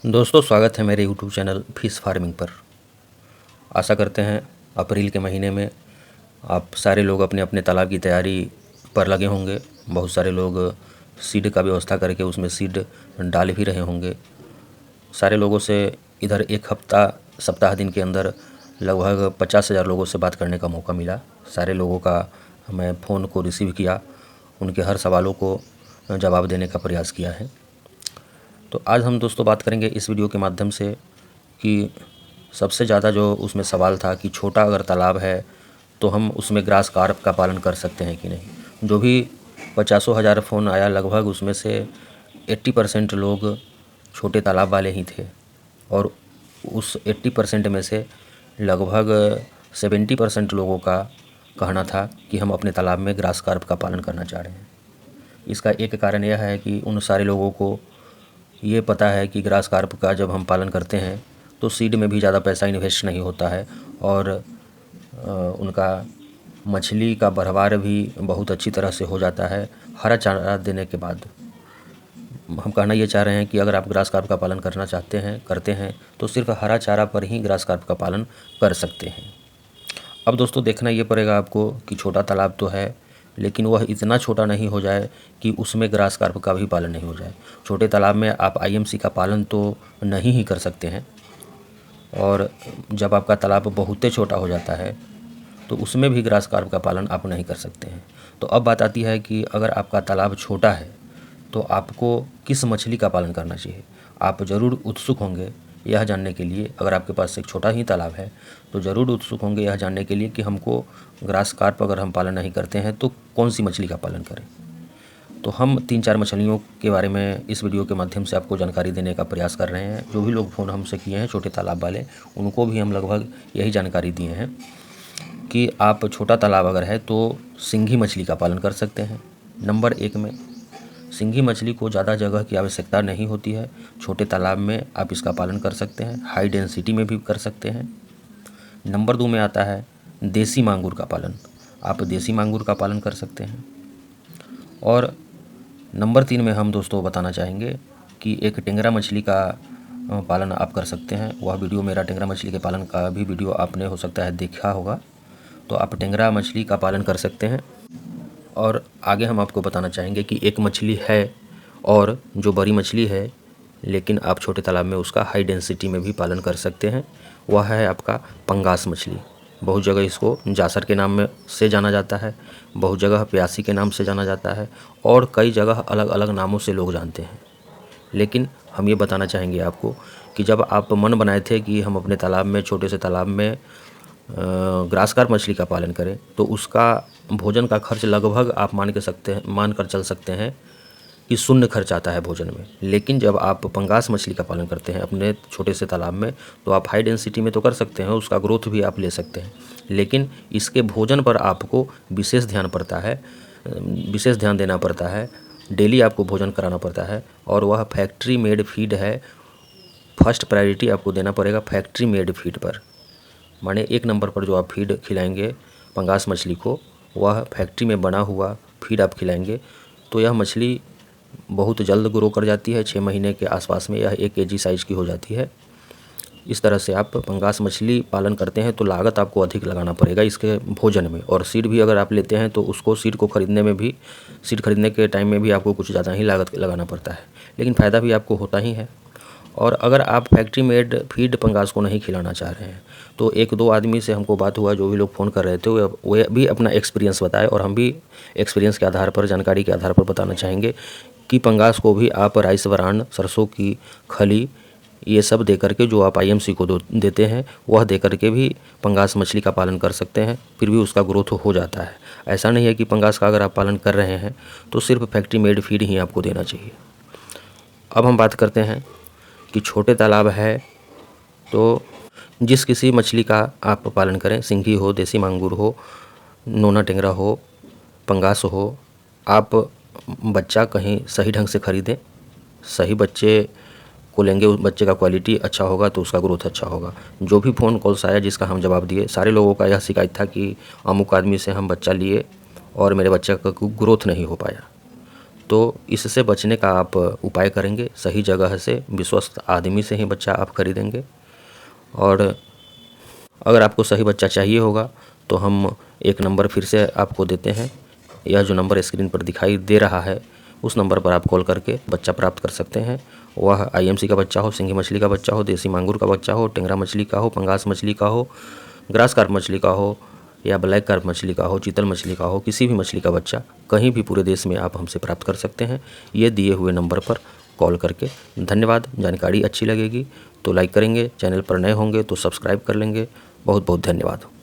दोस्तों, स्वागत है मेरे यूट्यूब चैनल फिश फार्मिंग पर। आशा करते हैं अप्रैल के महीने में आप सारे लोग अपने अपने तालाब की तैयारी पर लगे होंगे। बहुत सारे लोग सीड का व्यवस्था करके उसमें सीड डाल भी रहे होंगे। सारे लोगों से इधर एक हफ्ता सप्ताह दिन के अंदर लगभग 50,000 लोगों से बात करने का मौका मिला। सारे लोगों का मैं फ़ोन को रिसीव किया, उनके हर सवालों को जवाब देने का प्रयास किया है। तो आज हम दोस्तों बात करेंगे इस वीडियो के माध्यम से कि सबसे ज़्यादा जो उसमें सवाल था कि छोटा अगर तालाब है तो हम उसमें ग्रास कार्प का पालन कर सकते हैं कि नहीं। जो भी 50,000 फ़ोन आया, लगभग उसमें से 80% लोग छोटे तालाब वाले ही थे और उस 80% में से लगभग 70% लोगों का कहना था कि हम अपने तालाब में ग्रास कार्प का पालन करना चाह रहे हैं। इसका एक कारण यह है कि उन सारे लोगों को ये पता है कि ग्रास कार्प का जब हम पालन करते हैं तो सीड में भी ज़्यादा पैसा इन्वेस्ट नहीं होता है और उनका मछली का बढ़वार भी बहुत अच्छी तरह से हो जाता है हरा चारा देने के बाद। हम कहना ये चाह रहे हैं कि अगर आप ग्रास कार्प का पालन करना करते हैं तो सिर्फ हरा चारा पर ही ग्रास कार्प का पालन कर सकते हैं। अब दोस्तों देखना ये पड़ेगा आपको कि छोटा तालाब तो है, लेकिन वह इतना छोटा नहीं हो जाए कि उसमें ग्रास कार्प का भी पालन नहीं हो जाए। छोटे तालाब में आप आईएमसी का पालन तो नहीं ही कर सकते हैं और जब आपका तालाब बहुत ही छोटा हो जाता है तो उसमें भी ग्रास कार्प का पालन आप नहीं कर सकते हैं। तो अब बात आती है कि अगर आपका तालाब छोटा है तो आपको किस मछली का पालन करना चाहिए। आप ज़रूर उत्सुक होंगे यह जानने के लिए, अगर आपके पास एक छोटा ही तालाब है तो ज़रूर उत्सुक होंगे यह जानने के लिए कि हमको ग्रास कार्प अगर हम पालन नहीं करते हैं तो कौन सी मछली का पालन करें। तो हम 3-4 मछलियों के बारे में इस वीडियो के माध्यम से आपको जानकारी देने का प्रयास कर रहे हैं। जो भी लोग फ़ोन हमसे किए हैं छोटे तालाब वाले, उनको भी हम लगभग यही जानकारी दिए हैं कि आप छोटा तालाब अगर है तो सिंघी मछली का पालन कर सकते हैं। नंबर 1 में सिंघी मछली को ज़्यादा जगह की आवश्यकता नहीं होती है। छोटे तालाब में आप इसका पालन कर सकते हैं, हाई डेंसिटी में भी कर सकते हैं। नंबर 2 में आता है देसी मांगुर का पालन। आप देसी मांगुर का पालन कर सकते हैं। और नंबर 3 में हम दोस्तों बताना चाहेंगे कि एक टेंगरा मछली का पालन आप कर सकते हैं। वह वीडियो मेरा टेंगरा मछली के पालन का भी वीडियो आपने हो सकता है देखा होगा, तो आप टेंगरा मछली का पालन कर सकते हैं। और आगे हम आपको बताना चाहेंगे कि एक मछली है और जो बड़ी मछली है लेकिन आप छोटे तालाब में उसका हाई डेंसिटी में भी पालन कर सकते हैं। वह है आपका पंगास मछली। बहुत जगह इसको जासर के नाम में से जाना जाता है, बहुत जगह प्यासी के नाम से जाना जाता है और कई जगह अलग अलग नामों से लोग जानते हैं। लेकिन हम ये बताना चाहेंगे आपको कि जब आप मन बनाए थे कि हम अपने तालाब में, छोटे से तालाब में ग्रास कार्प मछली का पालन करें तो उसका भोजन का खर्च लगभग आप मान कर चल सकते हैं कि शून्य खर्च आता है भोजन में। लेकिन जब आप पंगास मछली का पालन करते हैं अपने छोटे से तालाब में तो आप हाई डेंसिटी में तो कर सकते हैं, उसका ग्रोथ भी आप ले सकते हैं, लेकिन इसके भोजन पर आपको विशेष ध्यान देना पड़ता है। डेली आपको भोजन कराना पड़ता है और वह फैक्ट्री मेड फीड है। फर्स्ट प्रायोरिटी आपको देना पड़ेगा फैक्ट्री मेड फीड पर, माने 1 नंबर पर जो आप फीड खिलाएंगे पंगास मछली को, वह फैक्ट्री में बना हुआ फीड आप खिलाएंगे तो यह मछली बहुत जल्द ग्रो कर जाती है। 6 महीने के आसपास में यह 1 केजी साइज़ की हो जाती है। इस तरह से आप पंगास मछली पालन करते हैं तो लागत आपको अधिक लगाना पड़ेगा इसके भोजन में। और सीड भी अगर आप लेते हैं तो उसको सीड खरीदने के टाइम में भी आपको कुछ ज़्यादा ही लागत लगाना पड़ता है, लेकिन फ़ायदा भी आपको होता ही है। और अगर आप फैक्ट्री मेड फीड पंगास को नहीं खिलाना चाह रहे हैं तो 1-2 आदमी से हमको बात हुआ, जो भी लोग फ़ोन कर रहे थे वो भी अपना एक्सपीरियंस बताए और हम भी एक्सपीरियंस के आधार पर, जानकारी के आधार पर बताना चाहेंगे कि पंगास को भी आप राइस ब्रान, सरसों की खली, ये सब दे करके जो आप आईएमसी को देते हैं वह दे करके भी पंगास मछली का पालन कर सकते हैं, फिर भी उसका ग्रोथ हो जाता है। ऐसा नहीं है कि पंगास का अगर आप पालन कर रहे हैं तो सिर्फ फैक्ट्री मेड फीड ही आपको देना चाहिए। अब हम बात करते हैं कि छोटे तालाब है तो जिस किसी मछली का आप पालन करें, सिंघी हो, देसी मांगुर हो, नोना टेंगरा हो, पंगास हो, आप बच्चा कहीं सही ढंग से ख़रीदें। सही बच्चे को लेंगे, उस बच्चे का क्वालिटी अच्छा होगा तो उसका ग्रोथ अच्छा होगा। जो भी फ़ोन कॉल्स आया जिसका हम जवाब दिए, सारे लोगों का यह शिकायत था कि अमुक आदमी से हम बच्चा लिए और मेरे बच्चे का ग्रोथ नहीं हो पाया। तो इससे बचने का आप उपाय करेंगे, सही जगह से विश्वस्त आदमी से ही बच्चा आप खरीदेंगे। और अगर आपको सही बच्चा चाहिए होगा तो हम एक नंबर फिर से आपको देते हैं। यह जो नंबर स्क्रीन पर दिखाई दे रहा है उस नंबर पर आप कॉल करके बच्चा प्राप्त कर सकते हैं। वह आईएमसी का बच्चा हो, सिंगी मछली का बच्चा हो, देसी मांगुर का बच्चा हो, टेंगरा मछली का हो, पंगास मछली का हो, ग्रास कार्प मछली का हो, या ब्लैक कार्प मछली का हो, चीतल मछली का हो, किसी भी मछली का बच्चा कहीं भी पूरे देश में आप हमसे प्राप्त कर सकते हैं, ये दिए हुए नंबर पर कॉल करके। धन्यवाद। जानकारी अच्छी लगेगी तो लाइक करेंगे, चैनल पर नए होंगे तो सब्सक्राइब कर लेंगे। बहुत बहुत धन्यवाद।